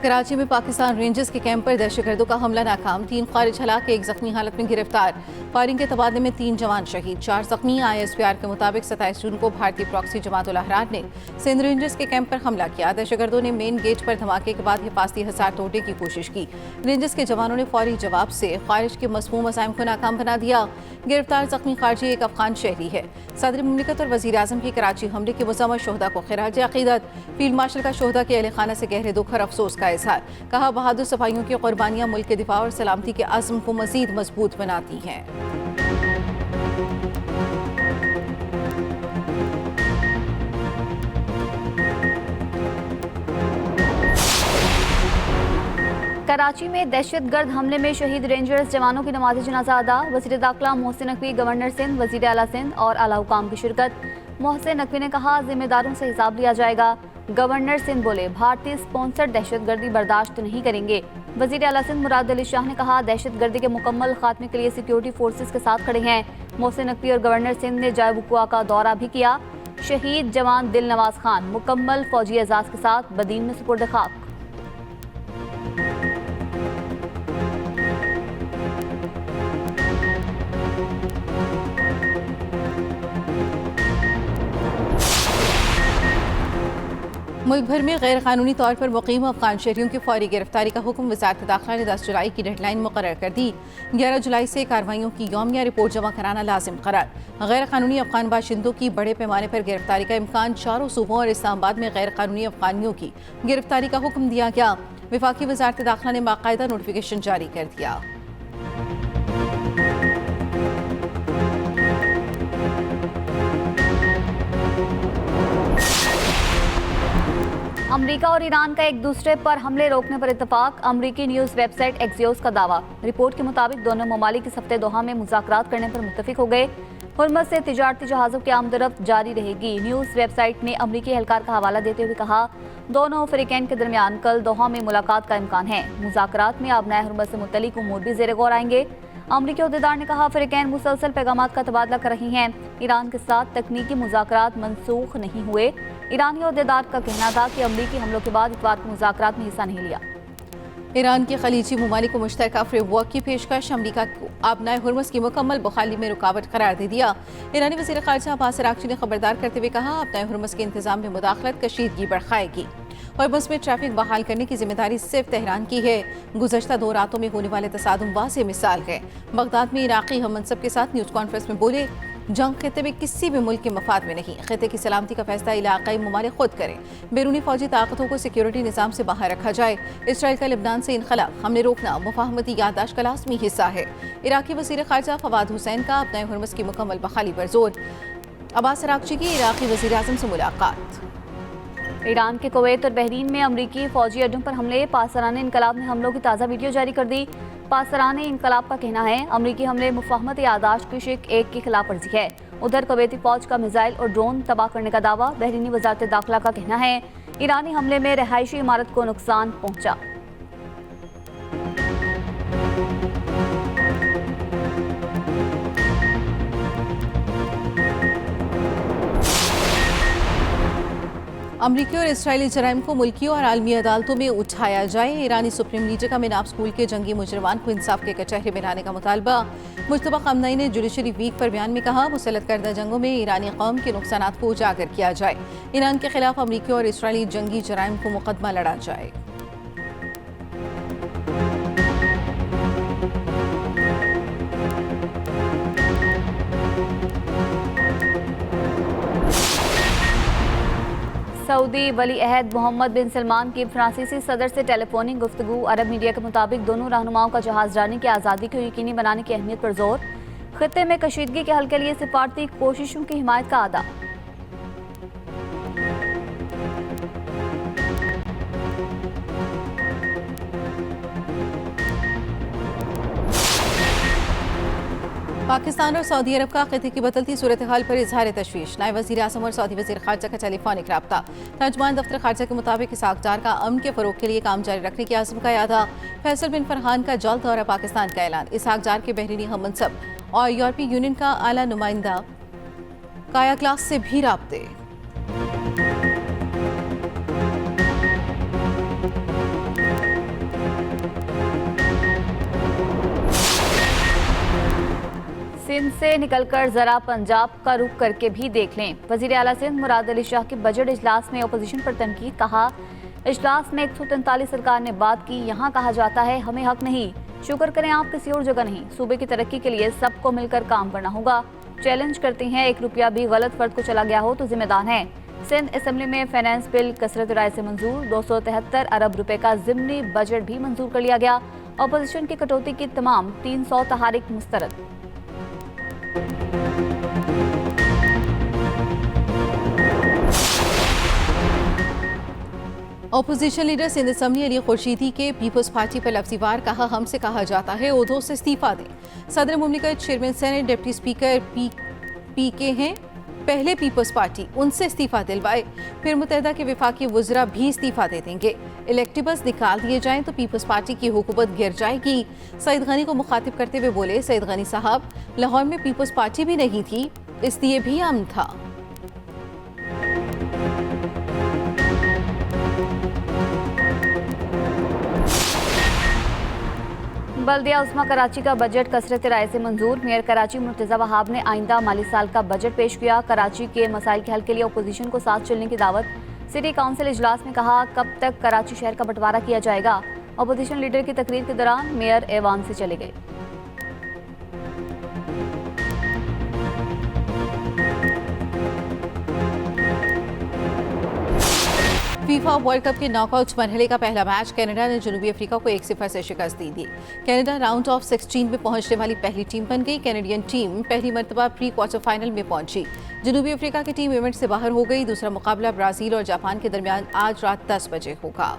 कराची में पाकिस्तान रेंजर्स के कैंप पर दहशतगर्दों का हमला नाकाम, 3 खारिज हलाक, 1 जख्मी हालत में गिरफ्तार। फायरिंग के तबादले में 3 जवान शहीद, 4 जख्मी। ISPR के मुताबिक 27 जून को भारतीय प्रॉक्सी जमात उल अहरार ने सिंध रेंजर्स के कैंप पर हमला किया। दहशतगर्दों ने मेन गेट पर धमाके के बाद हिफाजती हसार तोड़ने की कोशिश की। रेंजर्स के जवानों ने फौरी जवाब से खारिज के मसमूम अज़ाइम को नाकाम बना दिया। गिरफ्तार जख्मी खारजी एक अफगान शहरी है। सदर मुमलिकत और वज़ीर आज़म की कराची हमले के मुज़म्मत शोहदा को खिराज अक़ीदत। फील्ड मार्शल का शोहदा के अहल खाना से गहरे दुख और अफसोस का इजहार। कहा, बहादुर सिपाहियों की कुर्बानियां मुल्क के दिफा और सलामती के अज़्म को मज़ीद मजबूत बनाती हैं। कराची में दहशतगर्द हमले में शहीद रेंजर्स जवानों की नमाज़ जनाजा अदा। वज़ीर दाखिला मोहसिन नकवी, गवर्नर सिंध, वज़ीर आला सिंध और आला हुकाम की शिरकत। मोहसिन नकवी ने कहा, जिम्मेदारों से हिसाब लिया जाएगा। गवर्नर सिंध बोले, भारतीय स्पॉन्सर्ड दहशतगर्दी बर्दाश्त नहीं करेंगे। वज़ीर आला सिंध मुराद अली शाह ने कहा, दहशतगर्दी के मुकम्मल खात्मे के लिए सिक्योरिटी फोर्सेस के साथ खड़े हैं। मोहसिन नकवी और गवर्नर सिंध ने जाय वक़ुआ का दौरा भी किया। शहीद जवान दिल नवाज खान मुकम्मल फौजी एजाज के साथ बदीन में सुपुर्द खाक। मुल्क भर में गैर कानूनी तौर पर मुकीम अफगान शहरियों की फौरी गिरफ्तारी का हुक्म वज़ारत दाखिला ने 10 जुलाई की डेडलाइन मुकर्रर कर दी। 11 जुलाई से कार्रवाइयों की यौमिया रिपोर्ट जमा कराना लाजिम करार। गैर कानूनी अफगान बाशिंदों की बड़े पैमाने पर गिरफ्तारी का इम्कान। 4 सूबों और इस्लामाबाद में गैर कानूनी अफगानियों की गिरफ्तारी का हुक्म दिया गया। वफाकी वज़ारत दाखिला ने बाकायदा नोटिफिकेशन जारी कर दिया। अमेरिका और ईरान का एक दूसरे पर हमले रोकने पर इत्तेफाक। अमेरिकी न्यूज़ वेबसाइट एक्सियोस का दावा। रिपोर्ट के मुताबिक दोनों ममालिक इस हफ्ते दोहा में मुज़ाकरात करने पर मुत्तफिक हो गए। हुर्मुज़ से तिजारती जहाज़ों की आमदरफ्त जारी रहेगी। न्यूज़ वेबसाइट ने अमेरिकी एहलकार का हवाला देते हुए कहा, दोनों फ़रीक़ैन के दरमियान कल दोहा में मुलाकात का इम्कान है। मुज़ाकरात में आबनाए हुर्मुज़ से मुतल्लिक़ उमूर भी ज़ेर गौर आएंगे। अमरीकी अहदेदार ने कहा, फ़रीक़ैन मुसलसल पैगामात का तबादला कर रही हैं। ईरान के साथ तकनीकी मुज़ाकरात मनसूख नहीं हुए। ईरानी अहदेदार का कहना था कि अमरीकी हमलों के बाद इतवार को मुज़ाकरात में हिस्सा नहीं लिया। ईरान के खलीजी ममालिक को मुश्तरका फ्रेमवर्क की पेशकश। अमरीका को आबनाए हुर्मुज़ की मुकम्मल बहाली में रुकावट करार दे दिया। ईरानी वज़ीर ख़ारिजा अब्बास अराग़ची ने खबरदार करते हुए कहा, आबनाए हुर्मुज़ के इंतज़ाम में मुदाखलत कशीदगी बढ़ाएगी। हुर्मुज़ में ट्रैफिक बहाल करने की जिम्मेदारी सिर्फ तेहरान की है। गुज़श्ता 2 रातों में होने वाले तसादुम वाज़ेह मिसाल है। बगदाद में इराक़ी हम मनसब के साथ न्यूज़ कॉन्फ्रेंस में बोले, जंग खिते में किसी भी मुल्क के मफाद में नहीं। खिते की सलामती का फैसला इलाक़ाई ममालिक खुद करें। बैरूनी फौजी ताकतों को सिक्योरिटी निज़ाम से बाहर रखा जाए। इसराइल का लिबनान से इनखला हमने रोकना मुफाहमती याददाश्त का लाज़मी हिस्सा है। इराक़ी वज़ीर ख़ारिजा फवाद हुसैन का आबनाए हुर्मुज़ की मुकम्मल बहाली पर जोर। अब्बास अराग़ची की इराक़ी वज़ीर आज़म से मुलाकात। ईरान के कुवैत और बहरीन में अमरीकी फौजी अड्डों पर हमले। पासरान इनकलाब ने हमलों की ताज़ा वीडियो जारी कर दी। पासरान इनकलाब का कहना है, अमरीकी हमले मुफाहमत यादाश्त की शिक 1 की खिलाफ वर्जी है। उधर कुवैती फौज का मिसाइल और ड्रोन तबाह करने का दावा। बहरीनी वज़ारत दाखिला का कहना है, ईरानी हमले में रहायशी इमारत को नुकसान पहुंचा। अमरीकी और इसराइली जराइम को मुल्की और आलमी अदालतों में उठाया जाए। ईरानी सुप्रीम लीडर का मिनाब स्कूल के जंगी मुजरमान को इंसाफ के कचहरे में लाने का मुतालबा। मुश्तबा ख़ामनई ने जुडिशरी वीक पर बयान में कहा, मुसल्लत करदा जंगों में ईरानी कौम के नुकसानात को उजागर किया जाए। ईरान के खिलाफ अमरीकी और इसराइली जंगी जराइम को मुकदमा लड़ा जाए। सऊदी वली अहद मोहम्मद बिन सलमान की फ्रांसीसी सदर से टेलीफोनिक गुफ्तगू। अरब मीडिया के मुताबिक दोनों रहनुमाओं का जहाज जाने की आज़ादी को यकीनी बनाने की अहमियत पर जोर। खित्ते में कशीदगी के हल के लिए सिफारती कोशिशों की हिमायत का अदा। पाकिस्तान और सऊदी अरब का खिते की बदलती सूरत हाल पर इजहार तशवीश। नायब वज़ीर आज़म और सऊदी वज़ीर ख़ारिजा का टेलीफोनिक रब्ता। तर्जुमान दफ्तर ख़ारिजा के मुताबिक इसहाक़ डार का अमन के फ़रोग़ के लिए काम जारी रखने की आज़म का यादा। फैसल बिन फरहान का जल्द दौरा पाकिस्तान का ऐलान। इसहाक़ डार के बहरीनी हम मनसब और यूरोपीय यूनियन का आला नुमाइंदा काया क्लास से भी राब्ते। सिंध से निकलकर जरा पंजाब का रुख करके भी देख लें। वजीर आला सिंध मुराद अली शाह के बजट इजलास में अपोजिशन पर तनकीद। कहा, इजलास में 143 सरकार ने बात की, यहाँ कहा जाता है हमें हक नहीं। शुक्र करें आप किसी और जगह नहीं। सूबे की तरक्की के लिए सबको मिलकर काम करना होगा। चैलेंज करते हैं 1 रुपया भी गलत फर्द को चला गया हो तो जिम्मेदार है। सिंध असेंबली में फाइनेंस बिल कसरत राय से मंजूर। 273 अरब रुपए का ज़िमनी बजट भी मंजूर कर लिया गया। अपोजिशन की कटौती की तमाम 300 तहारिक मुस्तरद। Opposition leader Sindh assembly Ali Khurshidi के पीपल्स पार्टी पर लफ्ज़ी वार। कहा, हमसे कहा जाता है ओहदों से इस्तीफा दें। सदर मुमलिकत, चेयरमैन सेनेट, डिप्टी स्पीकर पीके हैं। पहले पीपल्स पार्टी उनसे इस्तीफा दिलवाए, फिर मुत्तहदा के वफाकी वज़रा भी इस्तीफा दे देंगे। इलेक्टिबल्स निकाल दिए जाएं तो पीपल्स पार्टी की हुकूमत गिर जाएगी। सईद गनी को मुखातिब करते हुए बोले, सईद गनी साहब, लाहौर में पीपल्स पार्टी भी नहीं थी, इसलिए भी अमन था। बल्दिया उस्मा कराची का बजट कसरत राय से मंजूर। मेयर कराची मुर्तज़ा वहाब ने आइंदा माली साल का बजट पेश किया। कराची के मसाइल के हल के लिए अपोजिशन को साथ चलने की दावत। सिटी काउंसिल इजलास में कहा, कब तक कराची शहर का बंटवारा किया जाएगा। अपोजिशन लीडर की तकरीर के दौरान मेयर ऐवान से चले गए। फीफा वर्ल्ड कप के नॉकआउट मरहले का पहला मैच कनाडा ने जनूबी अफ्रीका को 1-0 से शिकस्त दी। कनाडा राउंड ऑफ 16 में पहुंचने वाली पहली टीम बन गई। कैनेडियन टीम पहली मरतबा प्री क्वार्टर फाइनल में पहुंची। जनूबी अफ्रीका की टीम इवेंट से बाहर हो गई। दूसरा मुकाबला ब्राजील और जापान के दरमियान आज रात 10 बजे होगा।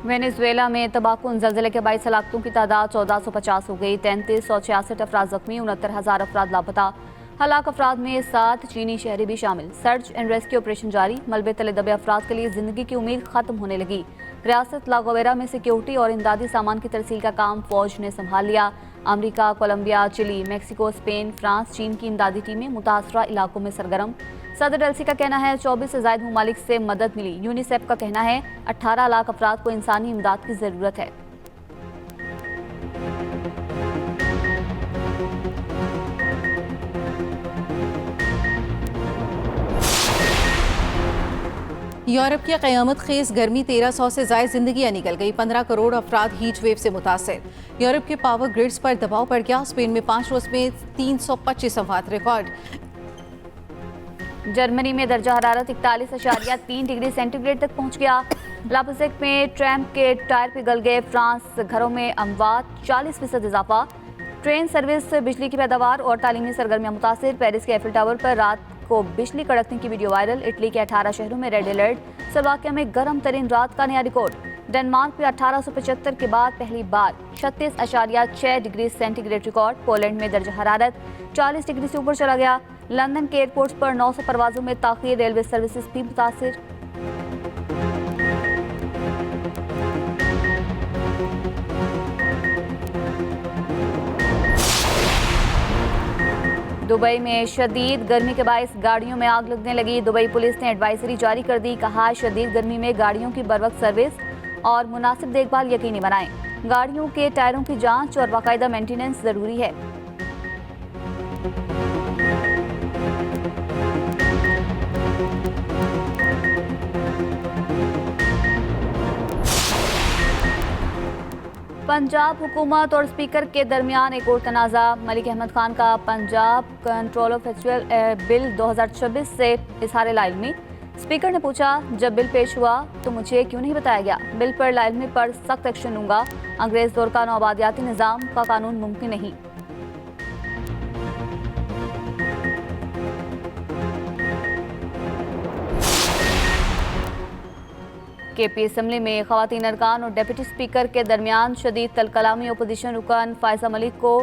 वेनेजुएला में तबाहकुन ज़लज़ले के बाईस हलाकतों की तादाद 1450 हो गई। 3366 अफराद जख्मी, 69,000 अफराद लापता। हलाक अफराद में 7 चीनी शहरी भी शामिल। सर्च एंड रेस्क्यू ऑपरेशन जारी। मलबे तले दबे अफराद के लिए जिंदगी की उम्मीद खत्म होने लगी। रियासत लागोवेरा में सिक्योरिटी और इमदादी सामान की तरसील का काम फौज ने संभाल लिया। अमरीका, Colombia, Chile, Mexico, Spain, France, चीन की इमदादी टीमें मुतासरा इलाकों में सरगर्म। सदर एलसी का कहना है 24 से ज़ायद ममालिक से मदद मिली। यूनिसेफ का कहना है 18 लाख अफराद को इंसानी इमदाद की ज़रूरत है। यूरोप की क़यामत खेज गर्मी 1300 से ज़ायद जिंदगियां निकल गई। 15 करोड़ अफराद हीट वेव से मुतासर। यूरोप के पावर ग्रिड्स पर दबाव पड़ गया। स्पेन में 5 रोज में 325 अमवात रिकॉर्ड। जर्मनी में दर्जा हरारत 41.3 डिग्री सेंटीग्रेड तक पहुंच गया। लापसेक में ट्रैम के टायर पिघल गए। फ्रांस, घरों में अमवात 40% इजाफा। ट्रेन सर्विस, बिजली की पैदावार और तालीमी सरगर्मियां मुतासिर। पेरिस के एफिल टावर पर रात को बिजली कड़कने की वीडियो वायरल। इटली के 18 शहरों में रेड अलर्ट। स्लोवाकिया में गर्म तरीन रात का नया रिकॉर्ड। डेनमार्क में 1875 के बाद पहली बार 36.6 डिग्री सेंटीग्रेड रिकॉर्ड। पोलैंड में दर्जा हरारत 40 डिग्री से ऊपर चला गया। लंदन के एयरपोर्ट्स पर 900 परवाजों में ताख़ीर। रेलवे सर्विसेज भी मुतासिर। दुबई में शदीद गर्मी के बायस गाड़ियों में आग लगने लगी। दुबई पुलिस ने एडवाइजरी जारी कर दी। कहा, शदीद गर्मी में गाड़ियों की बरवक्त सर्विस और मुनासिब देखभाल यकीनी बनाएं। गाड़ियों के टायरों की जांच और बाकायदा मेंटेनेंस जरूरी है। पंजाब हुकूमत और स्पीकर के दरमियान एक और तनाज़ा। मलिक अहमद खान का पंजाब कंट्रोलर फेस्टिवल बिल 2026 से इजहार लाइलमी। स्पीकर ने पूछा, जब बिल पेश हुआ तो मुझे क्यों नहीं बताया गया। बिल पर लाइलमी पर सख्त एक्शन लूंगा। अंग्रेज दौर का नौआबादियाती निज़ाम का कानून मुमकिन नहीं। केपी असेंबली में ख़वातीन अरकान और डिप्टी स्पीकर के दरमियान शदीद तलकलामी। अपोजिशन रुकन फायजा मलिक को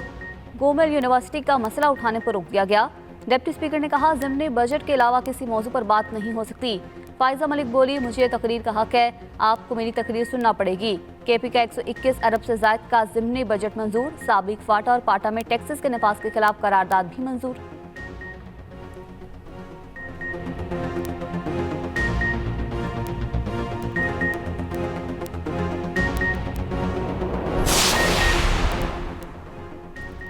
गोमेल यूनिवर्सिटी का मसला उठाने पर रोक दिया गया। डिप्टी स्पीकर ने कहा, ज़िमनी बजट के अलावा किसी मौजू पर बात नहीं हो सकती। फायजा मलिक बोली, मुझे तकरीर का हक है, आपको मेरी तकरीर सुनना पड़ेगी। केपी का 121 अरब से ज़ायद का ज़िमनी बजट मंजूर। साबिक फाटा और पाटा में टैक्सेस के नफाज के खिलाफ करारदाद भी मंजूर।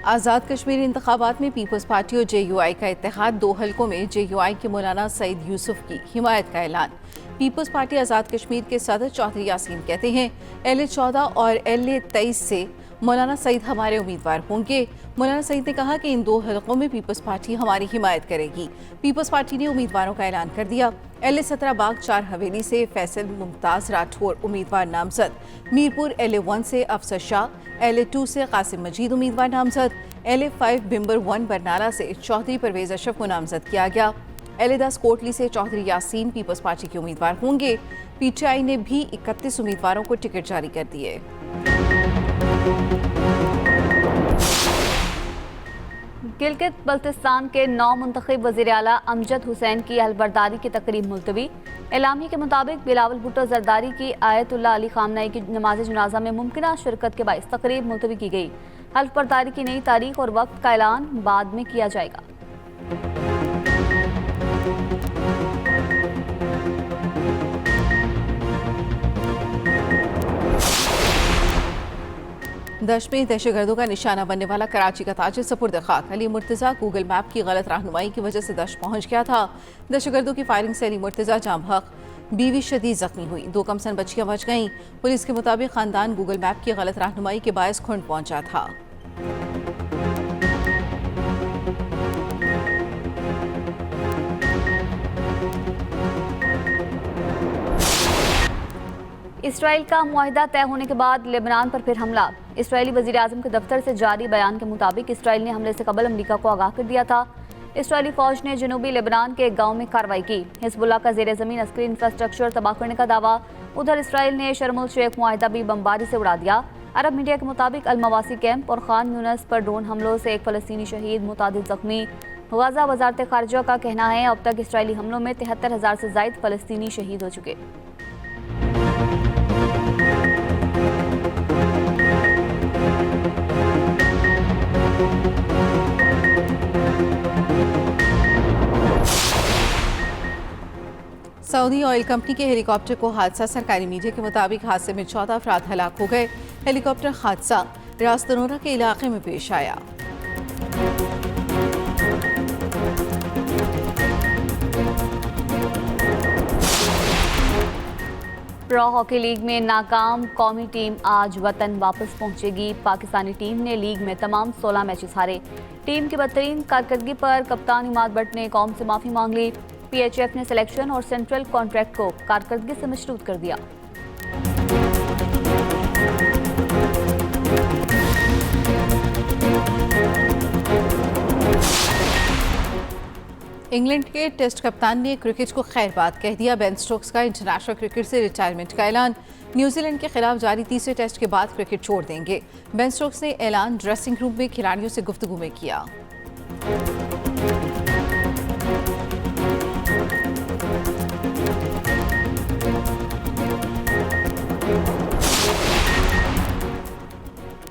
आज़ाद कश्मीर इंतखाबात में पीपल्स पार्टी और JUI का इत्तेहाद, 2 हलकों में JUI के मौलाना सईद यूसुफ की हिमायत का ऐलान। पीपल्स पार्टी आज़ाद कश्मीर के सदर चौधरी यासीन कहते हैं LA-14 और LA-23 से मौलाना सईद हमारे उम्मीदवार होंगे। मौलाना सईद ने कहा कि इन 2 हलकों में पीपल्स पार्टी हमारी हिमायत करेगी। पीपल्स पार्टी ने उम्मीदवारों का ऐलान कर दिया। LA-17 बाग 4 हवेली से फैसल मुमताज़ राठौर उम्मीदवार नामजद। मीरपुर LA-1 से अफसर शाह, LA-2 से कासिम मजीद उम्मीदवार नामजद। LA-5 बिम्बर 1 बरनाला से चौधरी परवेज अशरफ को नामजद किया गया। LA-10 कोटली से चौधरी यासीन पीपल्स पार्टी के उम्मीदवार होंगे। PTI ने भी 31 उम्मीदवारों को टिकट जारी कर दिए। गिलगित बल्तिस्तान के नौ मुंतखब वज़ीर आला अमजद हुसैन की अहलबरदारी की तकरीब मुलतवी। एलामी के मुताबिक बिलावल भुट्टो जरदारी की आयतुल्लाह अली खामनई की नमाज जनाजा में मुमकिन शिरकत के बाइस तकरीब मुलतवी की गई। हल्फबरदारी की नई तारीख और वक्त का ऐलान बाद में किया जाएगा। दश में दहशतगर्दों का निशाना बनने वाला कराची का ताजिर सपुर्द खाक। अली मुर्तज़ा गूगल मैप की गलत रहनुमाई की वजह से दश पहुंच गया था। दहशतगर्दों की फायरिंग से अली मुर्तज़ा जाम हक बीवी शदीद जख्मी हुई। 2 कमसन बच्चियां बच गईं। पुलिस के मुताबिक खानदान गूगल मैप की गलत रहनुमाई के बायस खुंड पहुंचा था। इसराइल का मुआहिदा तय होने के बाद लेबनान पर फिर हमला। इसराइली वज़ीर आज़म के दफ्तर से जारी बयान के मुताबिक इसराइल ने हमले से कबल अमरीका को आगाह कर दिया था। इसराइली फौज ने जनूबी लेबनान के एक गांव में कार्रवाई की। हिजबुल्लाह का ज़ेर ज़मीन अस्करी इंफ्रास्ट्रक्चर तबाह करने का दावा। उधर इसराइल ने शर्म उल शेख मुआहिदा भी बमबारी से उड़ा दिया। अरब मीडिया के मुताबिक अल मवासी कैंप और खान यूनस पर ड्रोन हमलों से एक फ़लस्तीनी शहीद, मुतादिद जख्मी। गजा वजारत खारजा का कहना है अब तक इसराइली हमलों में 73,000 से ज़ायद फ़लस्तीनी शहीद हो चुके। सऊदी ऑयल कंपनी के हेलीकॉप्टर को हादसा। सरकारी मीडिया के मुताबिक हादसे में 14 अफराद हलाक हो गए। हेलीकॉप्टर हादसा रास्तनोरा के इलाके में पेश आया। प्रो हॉकी लीग में नाकाम कौमी टीम आज वतन वापस पहुंचेगी। पाकिस्तानी टीम ने लीग में तमाम 16 मैचेस हारे। टीम की बदतरीन कारकर्दगी पर कप्तान इमाद भट्ट ने कौम से माफ़ी मांग ली। PHF ने सिलेक्शन और सेंट्रल कॉन्ट्रैक्ट को कारकर्दगी से मशरूत कर दिया। इंग्लैंड के टेस्ट कप्तान ने क्रिकेट को खैर बात कह दिया। बेन स्टोक्स का इंटरनेशनल क्रिकेट से रिटायरमेंट का ऐलान। न्यूजीलैंड के खिलाफ जारी तीसरे टेस्ट के बाद क्रिकेट छोड़ देंगे। बेन स्टोक्स ने ऐलान ड्रेसिंग रूम में खिलाड़ियों से गुफ्तगू में किया।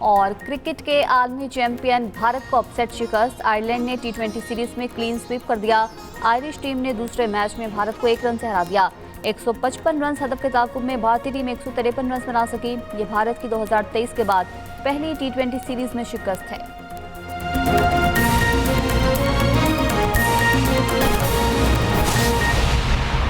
और क्रिकेट के आलमी चैंपियन भारत को अपसेट शिकस्त। आयरलैंड ने T20 सीरीज में क्लीन स्वीप कर दिया। आयरिश टीम ने दूसरे मैच में भारत को 1 रन से हरा दिया। 155 रन हदफ के ताकुब में भारतीय टीम 153 रन बना सकी। ये भारत की 2023 के बाद पहली T20 सीरीज में शिकस्त है।